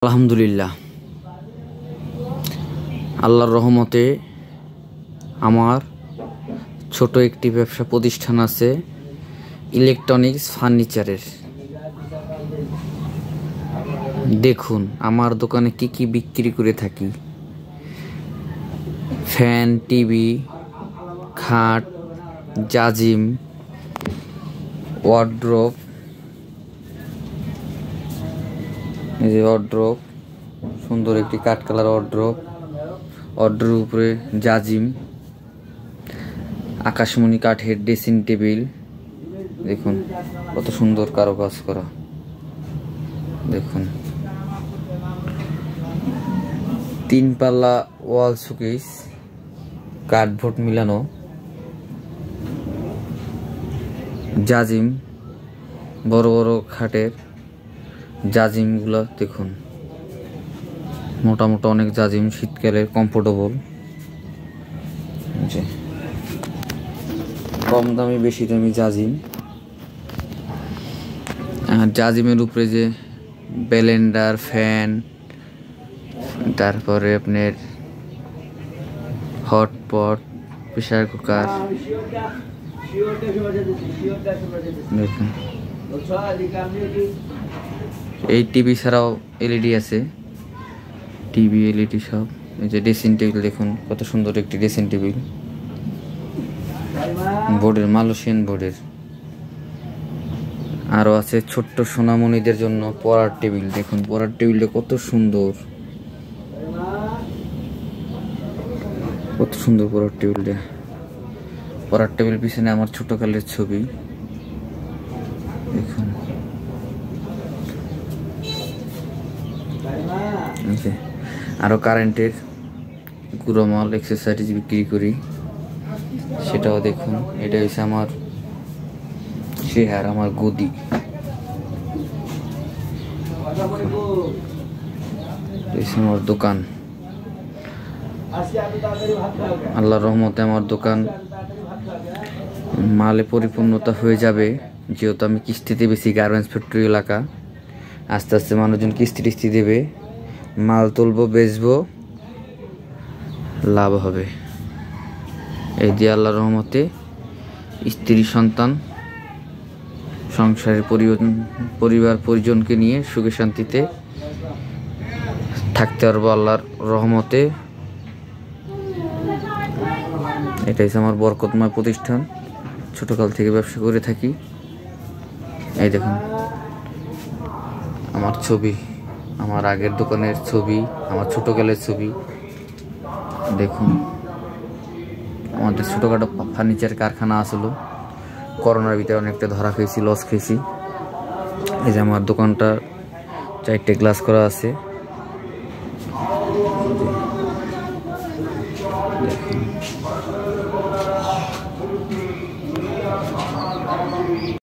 আলহামদুলিল্লাহ, আল্লাহর রহমতে আমার ছোট একটি ব্যবসা প্রতিষ্ঠান আছে, ইলেকট্রনিক্স ফার্নিচারের। দেখুন আমার দোকানে কি কি বিক্রি করে থাকি। ফ্যান, টিভি, খাট, জাজিম, ওয়ার্ড্রোব, এই যে ওয়ার্ড্রোব, সুন্দর একটি কাঠ কালার ওয়ার্ড্রোব, ওয়ার্ড্রোবের উপরে জাজিম, আকাশমণি কাঠের ড্রেসিং টেবিল। দেখুন কত সুন্দর কারুকাজ করা। দেখুন 3 পাল্লা ওয়াল শোকেস, কাঠবোর্ড মিলানো, জাজিম, বড় বড় খাটের জাজিমগুলো দেখুন, মোটা মোটা অনেক জাজিম, শীতকালে কমফোর্টেবল। কম দামি বেশি দামি জাজিম। আর জাজিমের উপরে যে ব্লেন্ডার, ফ্যান, তারপরে আপনার হটপট, প্রেসার কুকার। দেখুন এই টিভি ছাড়াও এলইডি আছে, টিভি এলইডি সব। এই যে ড্রেসিং টেবিল, দেখুন কত সুন্দর একটি ড্রেসিং টেবিল, বোর্ডের, মালয়েশিয়ান বোর্ডের। আরও আছে ছোট্ট সোনামণিদের জন্য পড়ার টেবিল। দেখুন পড়ার টেবিলটা কত সুন্দর, কত সুন্দর পড়ার টেবিলটা। পড়ার টেবিল পিছনে আমার ছোটকালের ছবি। দেখুন আরও কারেন্টের গুঁড়োমাল, এক্সেসরিজ বিক্রি করি, সেটাও দেখুন। এটা হচ্ছে আমার চেহারা, আমার গদি। আমার দোকান, আল্লাহর রহমতে আমার দোকান মালে পরিপূর্ণতা হয়ে যাবে, যেহেতু আমি কিস্তিতে বেশি। গার্মেন্টস ফ্যাক্টরি এলাকা, আস্তে আস্তে মানুষজন কিস্তি দেবে, মাল তুলবো, বেচবো, লাভ হবে। এই দিয়ে আল্লাহর রহমতে স্ত্রী, সন্তান, সংসারের পরিবার পরিজনকে নিয়ে সুখে শান্তিতে থাকতে পারবো আল্লাহর রহমতে। এটাই আমার বরকতময় প্রতিষ্ঠান, ছোটকাল থেকে ব্যবসা করে থাকি। এই দেখুন আমার ছবি, আমার আগের দোকানের ছবি, আমার ছোটকালের ছবি। দেখুন আমাদের ছোটখাটো ফার্নিচার কারখানা আসলো, করোনার ভিতরে অনেকটা ধরা খেয়েছি, লস খেয়েছি। এই যে আমার দোকানটা 4টে গ্লাস করা আছে। দেখুন